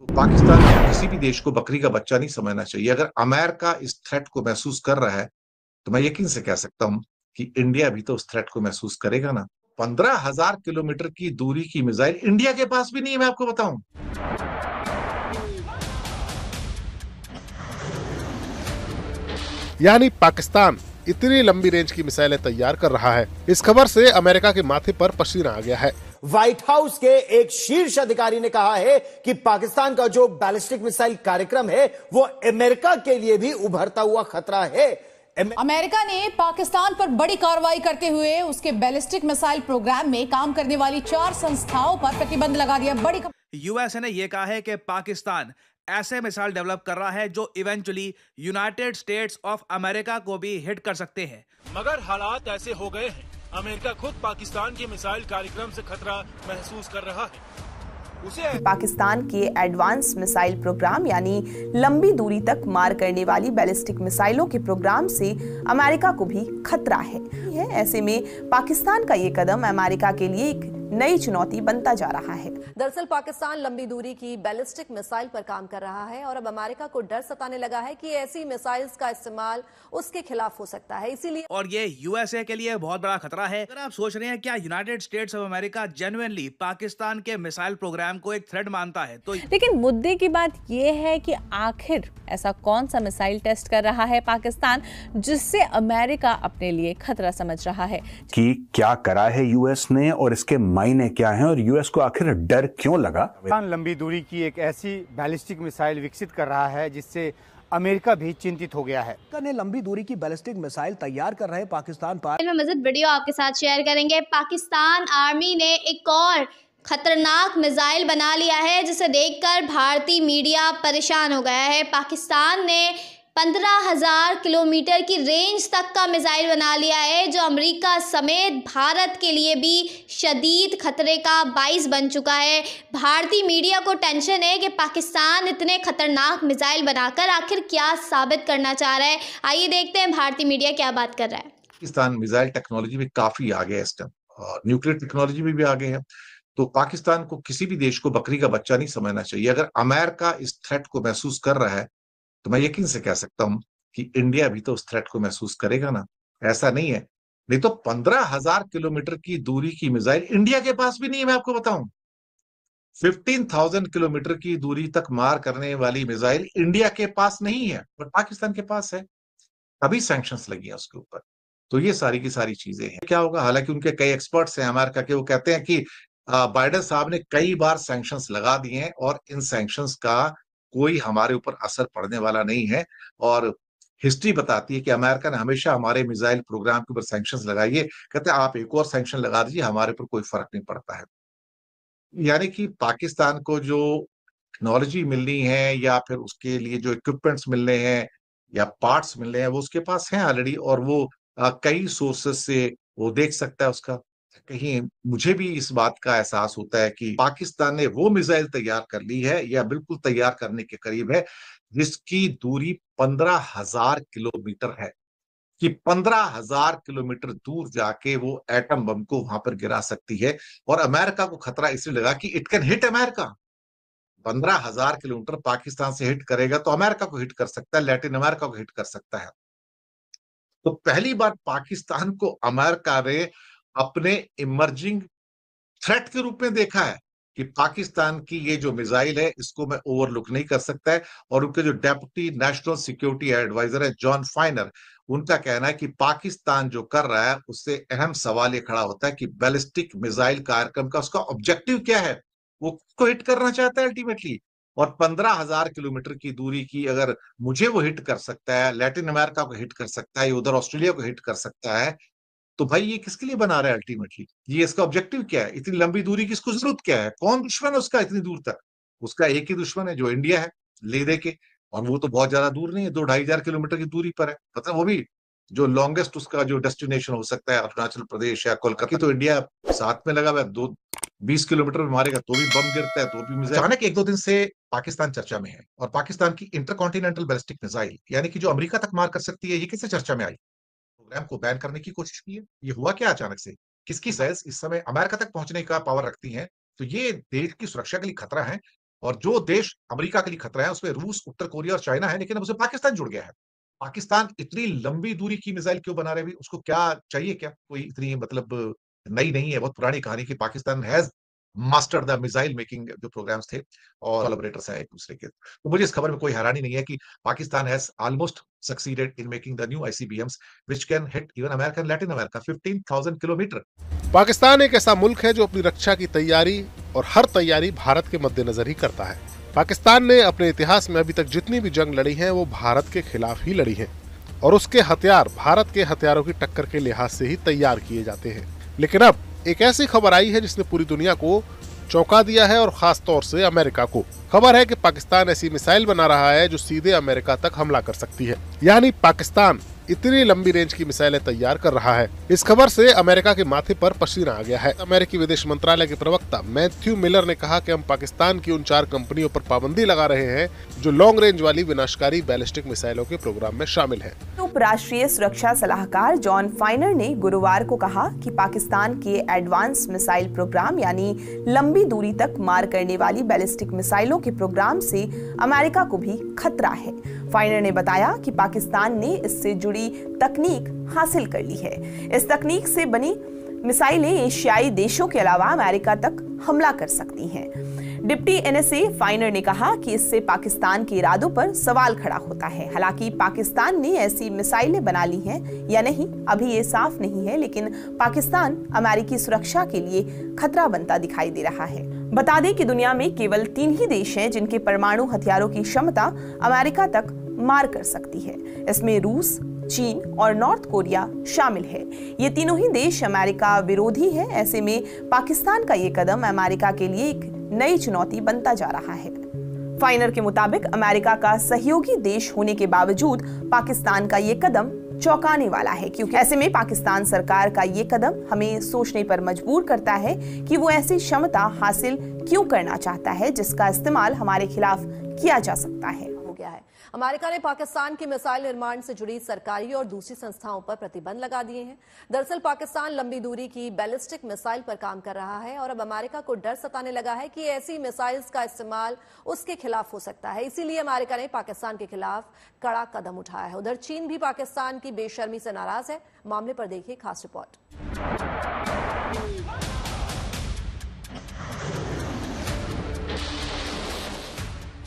तो पाकिस्तान को किसी भी देश को बकरी का बच्चा नहीं समझना चाहिए। अगर अमेरिका इस थ्रेट को महसूस कर रहा है तो मैं यकीन से कह सकता हूं कि इंडिया भी तो उस थ्रेट को महसूस करेगा ना। 15,000 किलोमीटर की दूरी की मिसाइल इंडिया के पास भी नहीं है, मैं आपको बताऊं। यानी पाकिस्तान इतनी लंबी रेंज की मिसाइलें तैयार कर रहा है। इस खबर से अमेरिका के माथे पर पसीना आ गया है। व्हाइट हाउस के एक शीर्ष अधिकारी ने कहा है कि पाकिस्तान का जो बैलिस्टिक मिसाइल कार्यक्रम है वो अमेरिका के लिए भी उभरता हुआ खतरा है। अमेरिका ने पाकिस्तान पर बड़ी कार्रवाई करते हुए उसके बैलिस्टिक मिसाइल प्रोग्राम में काम करने वाली 4 संस्थाओं पर प्रतिबंध लगा दिया। बड़ी यूएसए ने यह कहा है कि पाकिस्तान ऐसे मिसाइल डेवलप कर रहा है जो eventually United states of America को भी हिट कर सकते हैं। मगर हालात ऐसे हो गए हैं, अमेरिका खुद पाकिस्तान के मिसाइल कार्यक्रम से खतरा महसूस कर रहा है। पाकिस्तान के एडवांस मिसाइल प्रोग्राम यानी लंबी दूरी तक मार करने वाली बैलिस्टिक मिसाइलों के प्रोग्राम से अमेरिका को भी खतरा है। ऐसे में पाकिस्तान का ये कदम अमेरिका के लिए एक नई चुनौती बनता जा रहा है। दरअसल पाकिस्तान लंबी दूरी की बैलिस्टिक मिसाइल पर काम कर रहा है और अब अमेरिका को डर सताने लगा है कि ऐसी मिसाइल्स का इस्तेमाल उसके खिलाफ हो सकता है, इसीलिए और ये यूएसए के लिए बहुत बड़ा खतरा है। अगर आप सोच रहे हैं क्या United states of America genuinely Pakistan के मिसाइल प्रोग्राम को एक थ्रेट मानता है तो लेकिन मुद्दे की बात यह है कि आखिर ऐसा कौन सा मिसाइल टेस्ट कर रहा है पाकिस्तान जिससे अमेरिका अपने लिए खतरा समझ रहा है कि क्या करा है यूएस ने और इसके मायने क्या हैं और यूएस को आखिर डर क्यों लगा। पाकिस्तान लंबी दूरी की एक ऐसी बैलिस्टिक मिसाइल विकसित कर रहा है जिससे अमेरिका भी चिंतित हो गया है। ने लंबी दूरी की बैलिस्टिक मिसाइल तैयार कर रहे पाकिस्तान पर मज़ीद वीडियो आपके साथ शेयर करेंगे। पाकिस्तान आर्मी ने एक और खतरनाक मिसाइल बना लिया है जिसे देखकर भारतीय मीडिया परेशान हो गया है। पाकिस्तान ने 15,000 किलोमीटर की रेंज तक का मिसाइल बना लिया है जो अमेरिका समेत भारत के लिए भी शदीद खतरे का बाइस बन चुका है। भारतीय मीडिया को टेंशन है कि पाकिस्तान इतने खतरनाक मिसाइल बनाकर आखिर क्या साबित करना चाह रहा है। आइए देखते हैं भारतीय मीडिया क्या बात कर रहा है। पाकिस्तान मिसाइल टेक्नोलॉजी में काफी आगे है इस टाइम और न्यूक्लियर टेक्नोलॉजी में भी आगे है। तो पाकिस्तान को किसी भी देश को बकरी का बच्चा नहीं समझना चाहिए। अगर अमेरिका इस थ्रेट को महसूस कर रहा है तो मैं यकीन से कह सकता हूं कि इंडिया भी तो उस थ्रेट को महसूस करेगा ना। ऐसा नहीं है, नहीं तो 15,000 किलोमीटर की दूरी की मिसाइल इंडिया के पास भी नहीं है, मैं आपको बताऊं। 15,000 किलोमीटर की दूरी तक मार करने वाली मिसाइल इंडिया के पास नहीं है पर पाकिस्तान के पास है। अभी सैंक्शंस लगी है उसके ऊपर। तो ये सारी की सारी चीजें हैं। क्या होगा, हालांकि उनके कई एक्सपर्ट्स हैं अमेरिका के, वो कहते हैं कि बाइडेन साहब ने कई बार सैंक्शंस लगा दिए हैं और इन सैंक्शंस का कोई हमारे ऊपर असर पड़ने वाला नहीं है। और हिस्ट्री बताती है कि अमेरिका ने हमेशा हमारे मिसाइल प्रोग्राम के ऊपर सैंक्शंस लगाई है। कहते हैं आप एक और सैंक्शन लगा दीजिए, हमारे ऊपर कोई फर्क नहीं पड़ता है। यानी कि पाकिस्तान को जो टेक्नोलॉजी मिलनी है या फिर उसके लिए जो इक्विपमेंट्स मिलने हैं या पार्ट्स मिलने हैं वो उसके पास हैं ऑलरेडी और वो कई सोर्सेस से वो देख सकता है उसका। कहीं मुझे भी इस बात का एहसास होता है कि पाकिस्तान ने वो मिसाइल तैयार कर ली है या बिल्कुल तैयार करने के करीब है जिसकी दूरी 15,000 किलोमीटर है, कि 15,000 किलोमीटर दूर जाके वो एटम बम को वहां पर गिरा सकती है। और अमेरिका को खतरा इसलिए लगा कि it can hit America. 15,000 kilometre Pakistan से हिट करेगा तो अमेरिका को हिट कर सकता है, लैटिन अमेरिका को हिट कर सकता है। तो पहली बार पाकिस्तान को अमेरिका ने अपने इमर्जिंग थ्रेट के रूप में देखा है कि पाकिस्तान की ये जो मिसाइल है इसको मैं ओवरलुक नहीं कर सकता है। और उनके जो डेप्यूटी नेशनल सिक्योरिटी एडवाइजर है जॉन फाइनर, उनका कहना है कि पाकिस्तान जो कर रहा है उससे अहम सवाल ये खड़ा होता है कि बैलिस्टिक मिसाइल कार्यक्रम का उसका ऑब्जेक्टिव क्या है, वो किसको हिट करना चाहता है अल्टीमेटली। और 15,000 किलोमीटर की दूरी की अगर मुझे वो हिट कर सकता है, लैटिन अमेरिका को हिट कर सकता है, उधर ऑस्ट्रेलिया को हिट कर सकता है, तो भाई ये किसके लिए बना रहा है अल्टीमेटली, ये इसका ऑब्जेक्टिव क्या है, इतनी लंबी दूरी की इसको जरूरत क्या है, कौन दुश्मन है उसका इतनी दूर तक। उसका एक ही दुश्मन है जो इंडिया है, ले दे के। और वो तो बहुत ज्यादा दूर नहीं है, 2-2,500 किलोमीटर की दूरी पर है। मतलब वो भी जो लॉन्गेस्ट उसका जो डेस्टिनेशन हो सकता है अरुणाचल प्रदेश या कोलकाता, तो इंडिया साथ में लगा हुआ है। 20 किलोमीटर में मारेगा तो भी बम गिरता है, तो भी मिसाइल। अचानक 1-2 दिन से पाकिस्तान चर्चा में है और पाकिस्तान की इंटरकॉन्टिनेंटल बैलिस्टिक मिसाइल यानी कि जो अमेरिका तक मार कर सकती है, ये कैसे चर्चा में आई। प्रोग्राम को बैन करने की कोशिश की है। ये हुआ क्या अचानक से, किसकी साइज इस समय अमेरिका तक पहुंचने का पावर रखती है, तो ये देश की सुरक्षा के लिए खतरा है। और जो देश अमेरिका के लिए खतरा है उसमें रूस, उत्तर कोरिया और चाइना है, लेकिन अब उसमें पाकिस्तान जुड़ गया है। पाकिस्तान इतनी लंबी दूरी की मिसाइल क्यों बना रहे हैं? उसको क्या चाहिए क्या? कोई इतनी मतलब नई नहीं है, बहुत पुरानी कहानी कि Pakistan has mastered the missile making जो प्रोग्राम्स थे और कोलैबोरेटर्स हैं एक-दूसरे के। तो मुझे इस खबर में कोई हैरानी नहीं है कि Pakistan has almost succeeded in making the new ICBMs which can hit even America and Latin America 15,000 kilometre. Pakistan एक ऐसा मुल्क है जो अपनी रक्षा की तैयारी और हर तैयारी भारत के मद्देनजर ही करता है। पाकिस्तान ने अपने इतिहास में अभी तक जितनी भी जंग लड़ी हैं वो भारत के खिलाफ ही लड़ी हैं और उसके हथियार भारत के हथियारों की टक्कर के लिहाज से ही तैयार किए जाते हैं। लेकिन अब एक ऐसी खबर आई है जिसने पूरी दुनिया को चौंका दिया है और खास तौर से अमेरिका को। खबर है कि पाकिस्तान ऐसी मिसाइल बना रहा है जो सीधे अमेरिका तक हमला कर सकती है, यानी पाकिस्तान इतनी लंबी रेंज की मिसाइलें तैयार कर रहा है। इस खबर से अमेरिका के माथे पर पसीना आ गया है। अमेरिकी विदेश मंत्रालय के प्रवक्ता मैथ्यू मिलर ने कहा कि हम पाकिस्तान की उन 4 कंपनियों पर पाबंदी लगा रहे हैं जो लॉन्ग रेंज वाली विनाशकारी बैलिस्टिक मिसाइलों के प्रोग्राम में शामिल हैं। उपराष्ट्रीय सुरक्षा सलाहकार जॉन फाइनर ने गुरुवार को कहा कि पाकिस्तान के एडवांस मिसाइल प्रोग्राम यानी लंबी दूरी तक मार करने वाली बैलिस्टिक मिसाइलों के प्रोग्राम से अमेरिका को भी खतरा है। फाइनर ने बताया कि पाकिस्तान ने इससे जुड़ी तकनीक हासिल कर ली है। इस तकनीक से बनी मिसाइलें एशियाई देशों के अलावा अमेरिका तक हमला कर सकती हैं। डिप्टी एनएसए फाइनर ने कहा कि इससे पाकिस्तान के इरादों पर सवाल खड़ा होता है। हालांकि पाकिस्तान ने ऐसी मिसाइलें बना ली हैं या नहीं अभी ये साफ नहीं है, लेकिन पाकिस्तान अमेरिकी सुरक्षा के लिए खतरा बनता दिखाई दे रहा है। बता दें कि दुनिया में केवल 3 ही देश हैं जिनके परमाणु हथियारों की क्षमता अमेरिका तक मार कर सकती है। इसमें रूस, चीन और नॉर्थ कोरिया शामिल है। ये तीनों ही देश अमेरिका विरोधी है। ऐसे में पाकिस्तान का ये कदम अमेरिका के लिए एक नई चुनौती बनता जा रहा है। फाइनर के मुताबिक अमेरिका का सहयोगी देश होने के बावजूद पाकिस्तान का ये कदम चौंकाने वाला है, क्योंकि ऐसे में पाकिस्तान सरकार का ये कदम हमें सोचने पर मजबूर करता है कि वो ऐसी क्षमता हासिल क्यों करना चाहता है जिसका इस्तेमाल हमारे खिलाफ किया जा सकता है। अमेरिका ने पाकिस्तान के मिसाइल निर्माण से जुड़ी सरकारी और दूसरी संस्थाओं पर प्रतिबंध लगा दिए हैं। दरअसल पाकिस्तान लंबी दूरी की बैलिस्टिक मिसाइल पर काम कर रहा है और अब अमेरिका को डर सताने लगा है कि ऐसी मिसाइल्स का इस्तेमाल उसके खिलाफ हो सकता है। इसीलिए अमेरिका ने पाकिस्तान के खिलाफ कड़ा कदम उठाया है। उधर चीन भी पाकिस्तान की बेशर्मी से नाराज है। मामले पर देखिए खास रिपोर्ट।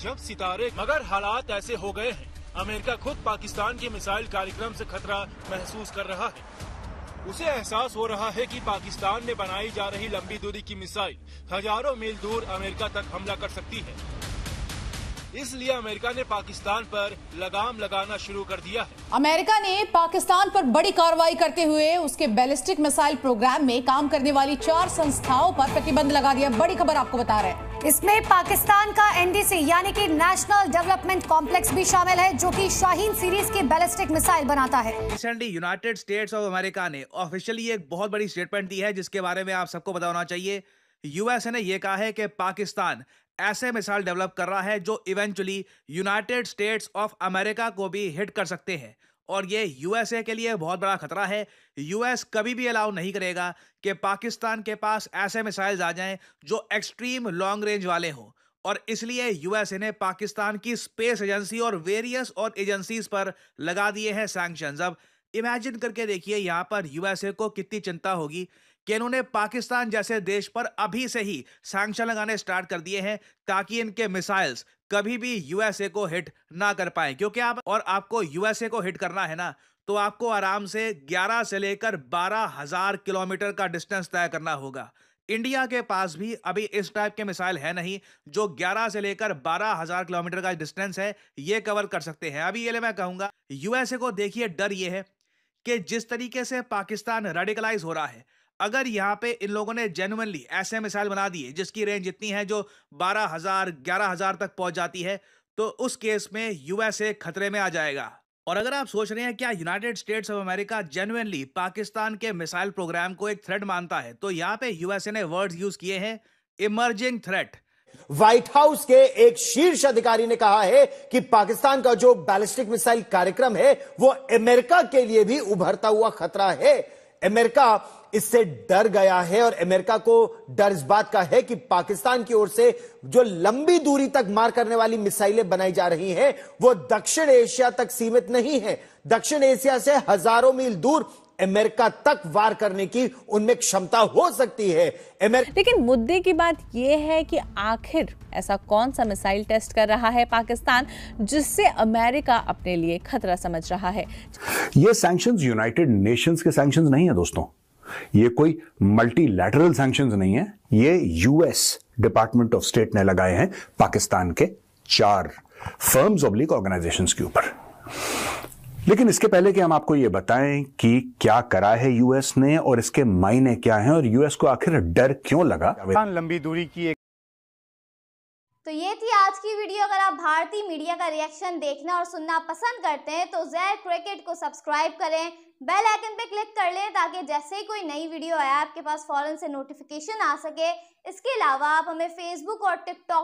जब सितारे मगर हालात ऐसे हो गए हैं, अमेरिका खुद पाकिस्तान के मिसाइल कार्यक्रम से खतरा महसूस कर रहा है। उसे एहसास हो रहा है कि पाकिस्तान में बनाई जा रही लंबी दूरी की मिसाइल हजारों मील दूर अमेरिका तक हमला कर सकती है। इसलिए अमेरिका ने पाकिस्तान पर लगाम लगाना शुरू कर दिया है। अमेरिका ने पाकिस्तान पर बड़ी कार्रवाई करते हुए उसके बैलिस्टिक मिसाइल प्रोग्राम में काम करने वाली 4 संस्थाओं पर प्रतिबंध लगा दिया। बड़ी खबर आपको बता रहे हैं। इसमें पाकिस्तान का एनडीसी यानी कि नेशनल डेवलपमेंट कॉम्प्लेक्स भी शामिल है, जो कि शाहीन सीरीज की बैलिस्टिक मिसाइल बनाता है। Recently United states of America ने ऑफिशियली एक बहुत बड़ी स्टेटमेंट दी है, जिसके बारे में आप सबको पता होना चाहिए। यूएसए ने यह कहा है कि पाकिस्तान ऐसे मिसाइल डेवलप कर रहा है जो eventually United states of America को भी हिट कर सकते हैं, और ये यूएसए के लिए बहुत बड़ा खतरा है। यूएस कभी भी अलाउ नहीं करेगा कि पाकिस्तान के पास ऐसे मिसाइल्स आ जाएं जो एक्सट्रीम लॉन्ग रेंज वाले हों, और इसलिए यूएसए ने पाकिस्तान की स्पेस एजेंसी और वेरियस और एजेंसीज पर लगा दिए हैं सैंक्शंस। अब इमेजिन करके देखिए यहाँ पर यूएसए को कितनी चिंता होगी कि इन्होंने पाकिस्तान जैसे देश पर अभी से ही सैंक्शन लगाने स्टार्ट कर दिए हैं ताकि इनके मिसाइल्स कभी भी यूएसए को हिट ना कर पाए। क्योंकि आपको यूएसए को हिट करना है ना, तो आपको आराम से 11 से लेकर 12,000 किलोमीटर का डिस्टेंस तय करना होगा। इंडिया के पास भी अभी इस टाइप के मिसाइल है नहीं जो 11 से लेकर 12,000 किलोमीटर का डिस्टेंस है ये कवर कर सकते हैं। अभी ये मैं कहूंगा यूएसए को देखिए, डर ये है कि जिस तरीके से पाकिस्तान रेडिकलाइज हो रहा है, अगर यहाँ पे इन लोगों ने जेन्युइनली ऐसे मिसाइल बना दिए जिसकी रेंज इतनी है जो 12,000 11,000 तक पहुंच जाती है, तो उस केस में यूएसए खतरे में आ जाएगा। और अगर आप सोच रहे हैं क्या United states of America genuinely Pakistan के मिसाइल प्रोग्राम को एक थ्रेट मानता है, तो यहाँ पे यूएसए ने वर्ड्स यूज किए हैं, इमर्जिंग थ्रेट। व्हाइट हाउस के एक शीर्ष अधिकारी ने कहा है कि पाकिस्तान का जो बैलिस्टिक मिसाइल कार्यक्रम है वो अमेरिका के लिए भी उभरता हुआ खतरा है। अमेरिका इससे डर गया है और अमेरिका को डर इस बात का है कि पाकिस्तान की ओर से जो लंबी दूरी तक मार करने वाली मिसाइलें बनाई जा रही हैं वो दक्षिण एशिया तक सीमित नहीं है। दक्षिण एशिया से हजारों मील दूर अमेरिका तक वार करने की उनमें क्षमता हो सकती है। लेकिन मुद्दे की बात यह है कि आखिर ऐसा कौन सा मिसाइल टेस्ट कर रहा है पाकिस्तान जिससे अमेरिका अपने लिए खतरा समझ रहा है। ये सैंक्शंस यूनाइटेड नेशंस के सैंक्शंस नहीं है दोस्तों, ये कोई मल्टीलैटरल सैंक्शंस नहीं है, ये यूएस डिपार्टमेंट ऑफ स्टेट ने लगाए हैं पाकिस्तान के 4 फर्म्स ऑब्लिक ऑर्गेनाइजेशंस के ऊपर। लेकिन इसके पहले कि हम आपको ये बताएं कि क्या करा है यूएस ने और इसके मायने क्या हैं और यूएस को आखिर डर क्यों लगा। लंबी दूरी की एक तो ये थी आज की वीडियो। अगर आप भारतीय मीडिया का रिएक्शन देखना और सुनना पसंद करते हैं तो ज़ेड क्रिकेट को सब्सक्राइब करें, बेल आइकन पे क्लिक कर लें ताकि जैसे ही कोई नई वीडियो आए आपके पास फौरन से नोटिफिकेशन आ सके। इसके अलावा आप हमें फेसबुक और टिकटॉक